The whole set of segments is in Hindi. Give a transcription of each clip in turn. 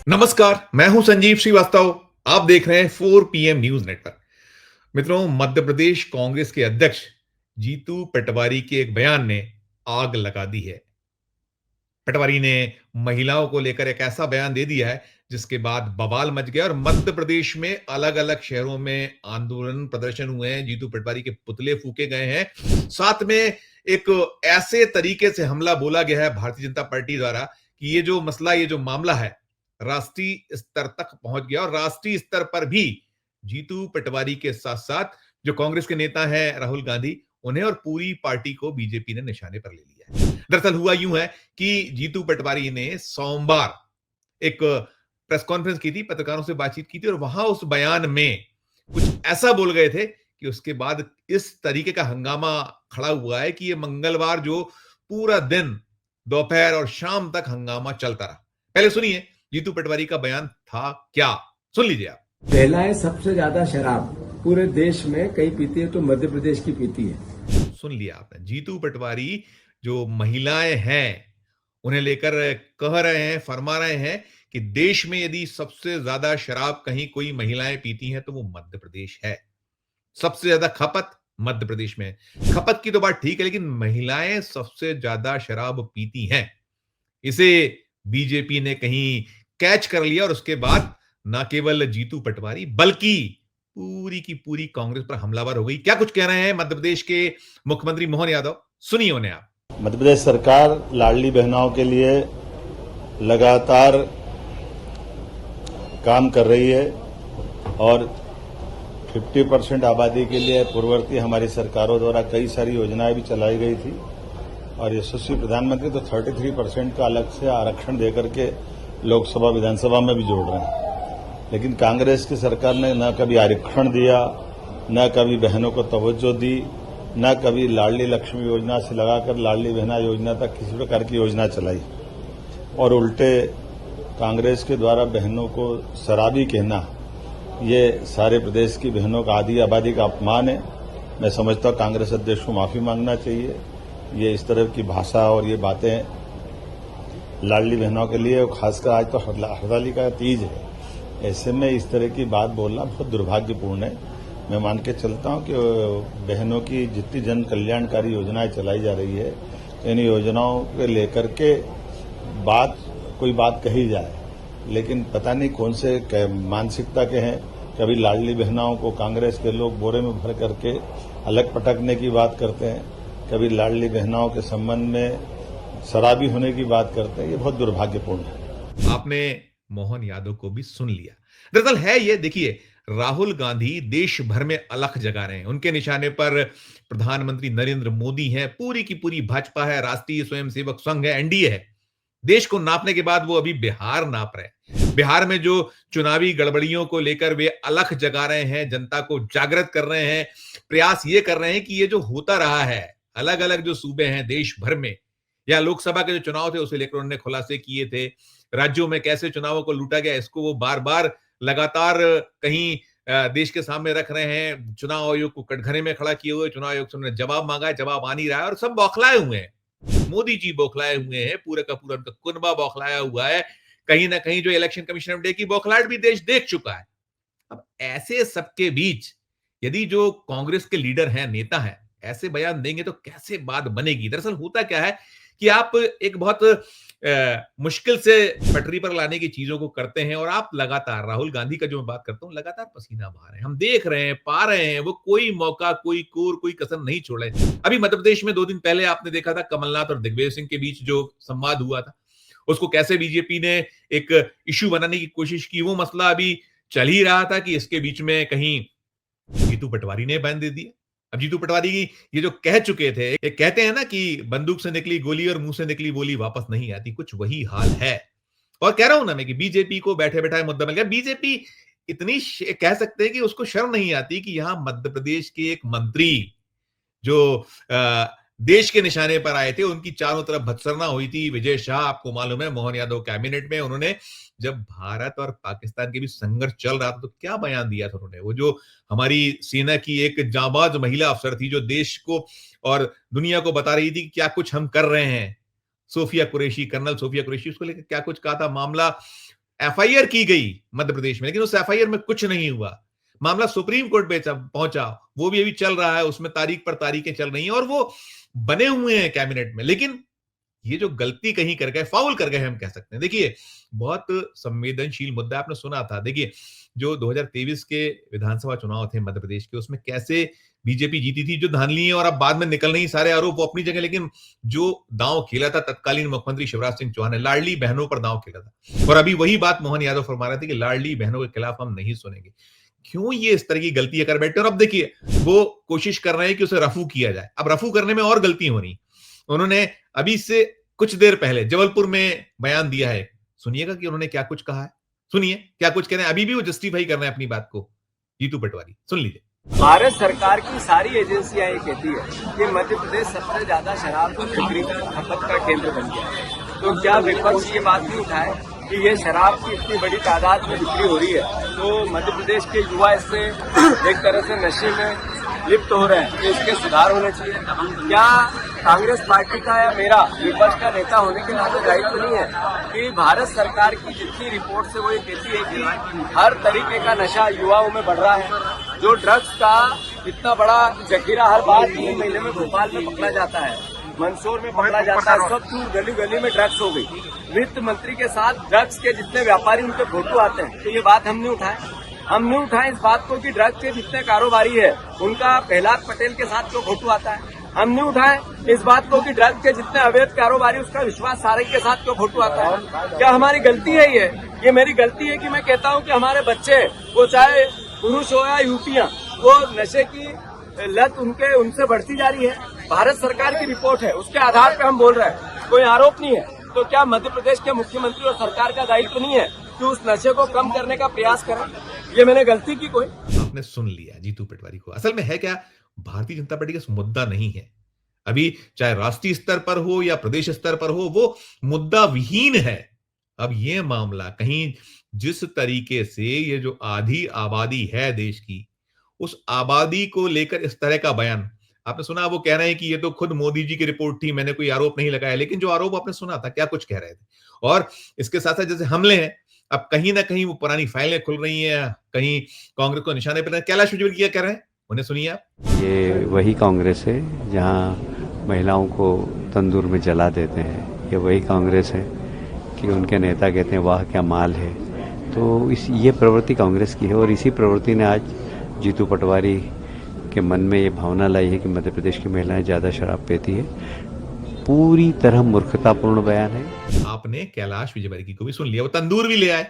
नमस्कार, मैं हूं संजीव श्रीवास्तव। आप देख रहे हैं 4 पीएम न्यूज नेटवर्क। मित्रों, मध्य प्रदेश कांग्रेस के अध्यक्ष जीतू पटवारी के एक बयान ने आग लगा दी है। पटवारी ने महिलाओं को लेकर एक ऐसा बयान दे दिया है जिसके बाद बवाल मच गया और मध्य प्रदेश में अलग-अलग शहरों में आंदोलन प्रदर्शन हुए हैं। जीतू पटवारी के पुतले फूके गए हैं। साथ में एक ऐसे तरीके से हमला बोला गया है भारतीय जनता पार्टी द्वारा कि ये जो मसला, ये जो मामला है, राष्ट्रीय स्तर तक पहुंच गया और राष्ट्रीय स्तर पर भी जीतू पटवारी के साथ-साथ जो कांग्रेस के नेता हैं राहुल गांधी, उन्हें और पूरी पार्टी को बीजेपी ने निशाने पर ले लिया है। दरअसल हुआ यूं है कि जीतू पटवारी ने सोमवार एक प्रेस कॉन्फ्रेंस की थी, पत्रकारों से बातचीत की थी और वहां उस बयान में कुछ ऐसा बोल गए थे कि उसके बाद इस तरीके का हंगामा खड़ा हुआ है कि ये मंगलवार जो पूरा दिन दोपहर और शाम तक हंगामा चलता रहा। पहले सुनिए जीतू पटवारी का बयान था क्या, सुन लीजिए आप। महिलाएं सबसे ज्यादा शराब पूरे देश में कहीं पीती है तो मध्य प्रदेश की पीती है। सुन लिया आपने, जीतू पटवारी जो महिलाएं हैं उन्हें लेकर कह रहे हैं, फरमा रहे हैं कि देश में यदि सबसे ज्यादा शराब कहीं कोई महिलाएं पीती हैं तो वो मध्य प्रदेश है। सबसे ज्यादा खपत मध्य प्रदेश में है। खपत की तो बात ठीक है, लेकिन महिलाएं सबसे ज्यादा शराब पीती हैं, इसे बीजेपी ने कहीं कैच कर लिया और उसके बाद ना केवल जीतू पटवारी बल्कि पूरी की पूरी कांग्रेस पर हमलावर हो गई। क्या कुछ कह रहे हैं मध्य प्रदेश के मुख्यमंत्री मोहन यादव, सुनिए उन्हें आप। मध्य प्रदेश सरकार लाडली बहनों के लिए लगातार काम कर रही है और 50% आबादी के लिए पूर्ववर्ती हमारी सरकारों द्वारा कई सारी योजनाएं भी चलाई गई थी और यशस्वी प्रधानमंत्री तो 33% का अलग से आरक्षण देकर के लोकसभा विधानसभा में भी जोड़ रहे हैं। लेकिन कांग्रेस की सरकार ने न कभी आरक्षण दिया, न कभी बहनों को तवज्जो दी, न कभी लाडली लक्ष्मी योजना से लगाकर लाडली बहना योजना तक किसी प्रकार की योजना चलाई और उल्टे कांग्रेस के द्वारा बहनों को शराबी कहना, ये सारे प्रदेश की बहनों का आधी आबादी का अपमान है। मैं समझता हूं कांग्रेस अध्यक्ष को माफी मांगना चाहिए। ये इस तरह की भाषा और ये बातें लाडली बहनों के लिए, खासकर आज तो हरताली का तीज है, ऐसे में इस तरह की बात बोलना बहुत दुर्भाग्यपूर्ण है। मैं मान के चलता हूं कि बहनों की जितनी जन कल्याणकारी योजनाएं चलाई जा रही है, इन योजनाओं को लेकर के कोई बात कही जाए, लेकिन पता नहीं कौन से मानसिकता के हैं। कभी लाडली बहनाओं को कांग्रेस के लोग बोरे में भर करके अलग पटकने की बात करते हैं, कभी लाडली बहनाओं के संबंध में शराबी होने की बात करते हैं। ये बहुत दुर्भाग्यपूर्ण है। आपने मोहन यादव को भी सुन लिया। दरअसल है ये, देखिए, राहुल गांधी देश भर में अलख जगा रहे हैं। उनके निशाने पर प्रधानमंत्री नरेंद्र मोदी हैं, पूरी की पूरी भाजपा है, राष्ट्रीय स्वयंसेवक संघ है, एनडीए है। देश को नापने के बाद वो अभी बिहार नाप रहे हैं। बिहार में जो चुनावी गड़बड़ियों को लेकर वे अलख जगा रहे हैं, जनता को जागृत कर रहे हैं, प्रयास ये कर रहे हैं कि ये जो होता रहा है, अलग अलग जो सूबे हैं देश भर में, या लोकसभा के जो चुनाव थे उसे लेकर उन्होंने खुलासे किए थे, राज्यों में कैसे चुनावों को लूटा गया, इसको वो बार बार लगातार कहीं देश के सामने रख रहे हैं। चुनाव आयोग को कटघरे में खड़ा किए हुए, चुनाव आयोग से उन्होंने जवाब मांगा है, जवाब आ नहीं रहा है और सब बौखलाए हुए हैं। मोदी जी बौखलाए हुए हैं, पूरे का पूरा उनका कुनबा बौखलाया हुआ है। कहीं ना कहीं जो इलेक्शन कमीशन ऑफ इंडिया की बौखलाहट भी देश देख चुका है। अब ऐसे सबके बीच यदि जो कांग्रेस के लीडर हैं, नेता हैं, ऐसे बयान देंगे तो कैसे बात बनेगी। दरअसल होता क्या है कि आप एक बहुत मुश्किल से पटरी पर लाने की चीजों को करते हैं और आप लगातार, राहुल गांधी का जो मैं बात करता हूं, लगातार पसीना बहा रहे हैं, हम देख रहे हैं, पा रहे हैं, वो कोई मौका, कोई कोर, कोई कसर नहीं छोड़े। अभी मध्य प्रदेश में 2 दिन पहले आपने देखा था कमलनाथ और दिग्विजय सिंह के बीच जो संवाद हुआ था, उसको कैसे बीजेपी ने एक इश्यू बनाने की कोशिश की। वो मसला अभी चल ही रहा था कि इसके बीच में कहीं जीतू पटवारी ने बयान दे दिया। अब जीतू पटवारी ये जो कह चुके थे, ये कहते हैं ना कि बंदूक से निकली गोली और मुंह से निकली बोली वापस नहीं आती, कुछ वही हाल है। और कह रहा हूं ना मैं कि बीजेपी को बैठे बैठाए मुद्दा मिल गया। बीजेपी इतनी कह सकते हैं कि उसको शर्म नहीं आती कि यहां मध्य प्रदेश के एक मंत्री जो देश के निशाने पर आए थे, उनकी चारों तरफ भत्सरना हुई थी। विजय शाह, आपको मालूम है, मोहन यादव कैबिनेट में, उन्होंने जब भारत और पाकिस्तान के बीच संघर्ष चल रहा था तो क्या बयान दिया था उन्होंने। वो जो हमारी सेना की एक जांबाज महिला अफसर थी जो देश को और दुनिया को बता रही थी कि क्या कुछ हम कर रहे हैं, सोफिया कुरैशी, कर्नल सोफिया कुरैशी, उसको लेकर क्या कुछ कहा था। मामला एफआईआर की गई मध्य प्रदेश में, लेकिन उस एफआईआर में कुछ नहीं हुआ। मामला सुप्रीम कोर्ट पे पहुंचा, वो भी अभी चल रहा है, उसमें तारीख पर तारीखें चल रही हैं और वो बने हुए हैं कैबिनेट में। लेकिन ये जो गलती कहीं कर गए, फाउल कर गए हम कह सकते हैं। देखिए, बहुत संवेदनशील मुद्दा आपने सुना था। देखिए, जो 2023 के विधानसभा चुनाव थे मध्य प्रदेश के, उसमें कैसे बीजेपी जीती थी, जो धांधली है और अब बाद में निकल रही सारे आरोप वो अपनी जगह, लेकिन जो दांव खेला था तत्कालीन मुख्यमंत्री शिवराज सिंह चौहान ने, लाडली बहनों पर दांव खेला था। और अभी वही बात मोहन यादव फरमा रहे थे कि लाडली बहनों के खिलाफ हम नहीं सुनेंगे। क्यों ये इस तरह की गलतियां कर बैठे? और अब देखिए, वो कोशिश कर रहे हैं कि उसे रफू किया जाए। अब रफू करने में और गलती हो रही। उन्होंने अभी से कुछ देर पहले जबलपुर में बयान दिया है। सुनिएगा कि उन्होंने क्या कुछ कहा है। सुनिए क्या कुछ कह रहे हैं। अभी भी वो जस्टिफाई कर रहे हैं अपनी बात को। जीतू पटवारी, सुन लीजिए। भारत सरकार की सारी एजेंसियां ये कहती है कि मध्य प्रदेश सबसे ज्यादा शराब की बिक्री का खपत का केंद्र बन गया है। तो क्या विपक्ष ये बात नहीं उठाए कि ये शराब की इतनी बड़ी तादाद में बिक्री हो रही है, तो मध्य प्रदेश के युवा इससे एक तरह से नशे में लिप्त हो रहे हैं, तो इसके सुधार होने चाहिए। क्या कांग्रेस पार्टी का या मेरा विपक्ष का नेता होने के नाते दायित्व नहीं है कि भारत सरकार की जितनी रिपोर्ट से वो ये कहती है कि हर तरीके का नशा युवाओं में बढ़ रहा है। जो ड्रग्स का इतना बड़ा जखीरा हर बार 3 महीने में भोपाल में पकड़ा जाता है, मंदसौर में पकड़ा जाता है, सब दूर गली गली में ड्रग्स हो गई। वित्त मंत्री के साथ ड्रग्स के जितने व्यापारी उनके फोटो आते हैं, तो ये बात हम नहीं उठाए। हम नहीं उठाए इस बात को कि ड्रग्स के जितने कारोबारी है उनका प्रहलाद पटेल के साथ जो फोटो आता है। हम नहीं उठाए इस बात को कि ड्रग्स के जितने अवैध कारोबारी उसका विश्वास सारंग के साथ क्यों फोटो आता है। क्या हमारी गलती है ये मेरी गलती है कि मैं कहता हूँ कि हमारे बच्चे, वो चाहे पुरुष हो या युवतियाँ, वो नशे की लत उनसे बढ़ती जा रही है। भारत सरकार की रिपोर्ट है, उसके आधार पर हम बोल रहे हैं, कोई आरोप नहीं है। तो क्या मध्य प्रदेश के मुख्यमंत्री और सरकार का दायित्व नहीं है कि उस नशे को कम करने का प्रयास करें? ये मैंने गलती की कोई? आपने सुन लिया जीतू पटवारी को। असल में है क्या, भारतीय जनता पार्टी का मुद्दा नहीं है अभी, चाहे राष्ट्रीय स्तर पर हो या प्रदेश स्तर पर हो, वो मुद्दा विहीन है। अब ये मामला कहीं जिस तरीके से ये जो आधी आबादी है देश की, उस आबादी को लेकर इस तरह का बयान आपने सुना। वो कह रहे हैं कि ये तो खुद मोदी जी की रिपोर्ट थी, मैंने कोई आरोप नहीं लगाया। लेकिन जो आरोप आपने सुना था, क्या कुछ कह रहे थे। और इसके साथ साथ जैसे हमले हैं, अब कहीं ना कहीं वो पुरानी फाइलें खुल रही हैं, कहीं कांग्रेस को निशाने पर। कैलाश विजयवर्गीय क्या कह रहे हैं, उन्हें सुनिए आप। ये वही कांग्रेस है जहां महिलाओं को तंदूर में जला देते हैं। ये वही कांग्रेस है कि उनके नेता कहते हैं वाह क्या माल है। तो ये प्रवृत्ति कांग्रेस की है और इसी प्रवृत्ति ने आज जीतू पटवारी के मन में ये भावना लाई है कि मध्य प्रदेश की महिलाएं ज़्यादा शराब पीती है। पूरी तरह मूर्खतापूर्ण बयान है। आपने कैलाश विजयवर्गीय को भी सुन लिया, वो तंदूर भी ले आए।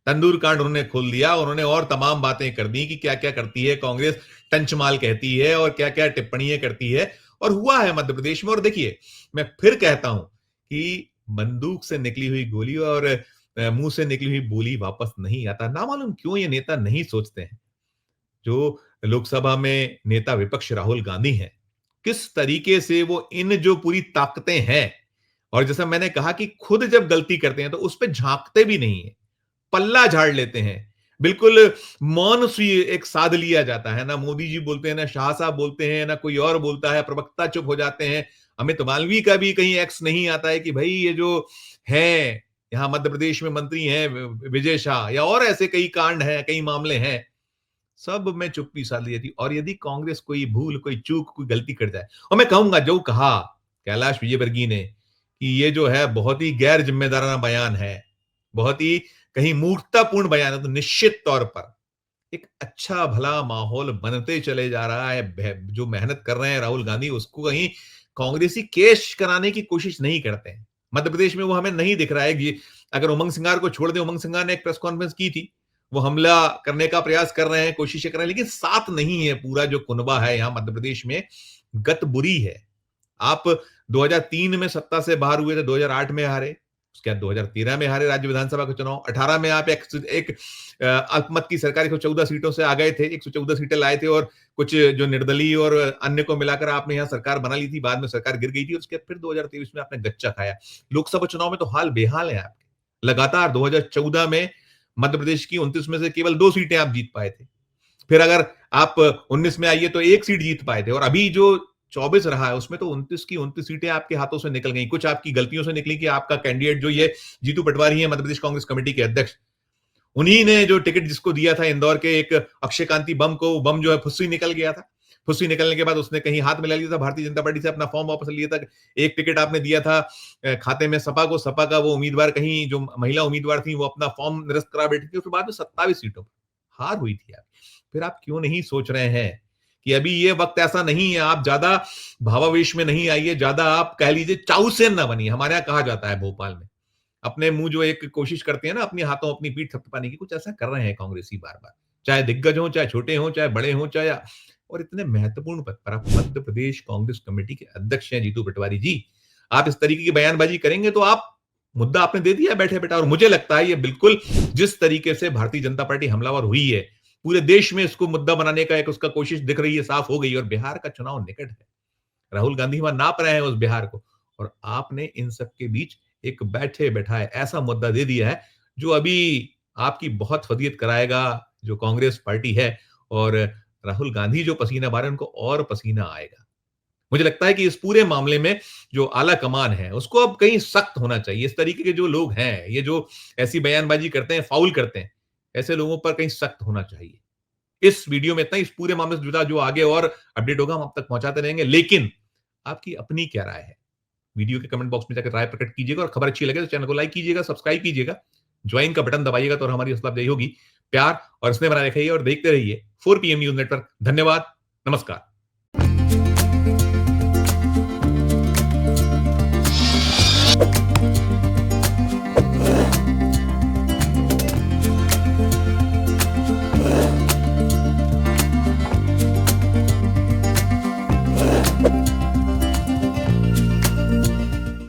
तंदूर कांड उन्होंने खोल दिया, उन्होंने और तमाम बातें कर दी कि क्या क्या करती है कांग्रेस, टंचमाल कहती है और क्या क्या टिप्पणियां करती है। और हुआ है मध्य प्रदेश में। और देखिए, मैं फिर कहता हूं कि बंदूक से निकली हुई गोली और मुंह से निकली हुई बोली वापस नहीं आता। ना मालूम क्यों ये नेता नहीं सोचते हैं। जो लोकसभा में नेता विपक्ष राहुल गांधी हैं, किस तरीके से वो इन जो पूरी ताकतें हैं, और जैसा मैंने कहा कि खुद जब गलती करते हैं तो उस पर झांकते भी नहीं है, पल्ला झाड़ लेते हैं। बिल्कुल मौन सी एक साध लिया जाता है। ना मोदी जी बोलते हैं, ना शाह साहब बोलते हैं, ना कोई और बोलता है, प्रवक्ता चुप हो जाते हैं। अमित मालवीय का भी कहीं एक्स नहीं आता है कि भाई ये जो है यहां मध्य प्रदेश में मंत्री हैं विजय शाह, या और ऐसे कई कांड हैं, कई मामले हैं, सब में चुप्पी साध ली थी। और यदि कांग्रेस कोई भूल, कोई चूक, कोई गलती कर जाए, और मैं कहूंगा जो कहा कैलाश विजयवर्गीय ने कि ये जो है बहुत ही गैर जिम्मेदाराना बयान है, बहुत ही कहीं मूर्खतापूर्ण बयान है, तो निश्चित तौर पर एक अच्छा भला माहौल बनते चले जा रहा है। जो मेहनत कर रहे हैं राहुल गांधी, उसको कहीं कांग्रेसी केश कराने की कोशिश नहीं करते हैं। मध्य प्रदेश में वो हमें नहीं दिख रहा है कि अगर उमंग सिंगार को छोड़ दें, उमंग सिंगार ने एक प्रेस कॉन्फ्रेंस की थी, वो हमला करने का प्रयास कर रहे हैं, कोशिशें कर रहे हैं, लेकिन साथ नहीं है पूरा जो कुनबा है यहां मध्य प्रदेश में। गत बुरी है। आप 2003 में सत्ता से बाहर हुए थे, 2008 में हारे, उसके बाद 2013 में हारे राज्य विधानसभा का चुनाव, 18 में आप एक अल्पमत की सरकार 114 सीटों से आ गए थे, 114 सीटें लाए थे और कुछ जो निर्दलीय और अन्य को मिलाकर आपने यहाँ सरकार बना ली थी। बाद में सरकार गिर गई थी, उसके फिर 2023 में आपने गच्चा खाया। लोकसभा चुनाव में तो हाल बेहाल है आपके। लगातार 2014 में मध्य प्रदेश की 29 में से केवल 2 सीटें आप जीत पाए थे। फिर अगर आप 19 में आइए तो 1 सीट जीत पाए थे। और अभी जो 24 रहा है, उसमें तो 29 की 29 सीटें आपके हाथों से निकल गई। कुछ आपकी गलतियों से निकली कि आपका कैंडिडेट जो ये जीतू पटवारी है, मध्य प्रदेश कांग्रेस कमेटी के अध्यक्ष, उन्हीं ने जो टिकट जिसको दिया था इंदौर के एक अक्षय कांति बम को, वो बम जो है फुस्सी निकल गया था। फुस्सी निकलने के बाद उसने कहीं हाथ मिला लिया था भारतीय जनता पार्टी से, अपना फॉर्म वापस लिया था। एक टिकट आपने दिया था खाते में सपा को, सपा का वो उम्मीदवार कहीं जो महिला उम्मीदवार थी वो अपना फॉर्म निरस्त करा बैठी थी। उसके बाद में 27 सीटों पर हार हुई थी आपकी। फिर आप क्यों नहीं सोच रहे हैं कि अभी ये वक्त ऐसा नहीं है, आप ज्यादा भावावेश में नहीं आइए, ज्यादा आप कह लीजिए चाउसेन ना बनिए। हमारे यहाँ कहा जाता है भोपाल में, अपने मुंह जो एक कोशिश करते हैं ना अपने हाथों अपनी पीठ थपथपाने की, कुछ ऐसा कर रहे हैं कांग्रेसी बार बार, चाहे दिग्गज हो, चाहे छोटे हो, चाहे बड़े हो, चाहे और इतने महत्वपूर्ण पद पर आप मध्य प्रदेश कांग्रेस कमेटी के अध्यक्ष हैं जीतू पटवारी जी। आप इस तरीके की बयानबाजी करेंगे तो आप मुद्दा आपने दे दिया बैठे बैठा। और मुझे लगता है ये बिल्कुल जिस तरीके से भारतीय जनता पार्टी हमलावर हुई है, पूरे देश में इसको मुद्दा बनाने का एक उसका कोशिश दिख रही है, साफ हो गई। और बिहार का चुनाव निकट है, राहुल गांधी वहां नाप रहे हैं उस बिहार को, और आपने इन सब के बीच एक बैठे बैठाए ऐसा मुद्दा दे दिया है जो अभी आपकी बहुत फजीयत कराएगा जो कांग्रेस पार्टी है। और राहुल गांधी जो पसीना मारे उनको और पसीना आएगा। मुझे लगता है कि इस पूरे मामले में जो आला कमान है उसको अब कहीं सख्त होना चाहिए। इस तरीके के जो लोग हैं, ये जो ऐसी बयानबाजी करते हैं, फाउल करते हैं, ऐसे लोगों पर कहीं सख्त होना चाहिए। इस वीडियो में इतना ही। इस पूरे मामले से जुड़ा जो आगे और अपडेट होगा हम अब तक पहुंचाते रहेंगे। लेकिन आपकी अपनी क्या राय है, वीडियो के कमेंट बॉक्स में जाकर राय प्रकट कीजिएगा। और खबर अच्छी लगे तो चैनल को लाइक कीजिएगा, सब्सक्राइब कीजिएगा, ज्वाइन का बटन दबाइएगा तो हमारी हौसला अफजाई होगी। प्यार और स्नेह बनाए रखिए और देखते रहिए 4 PM न्यूज नेटवर्क। धन्यवाद, नमस्कार।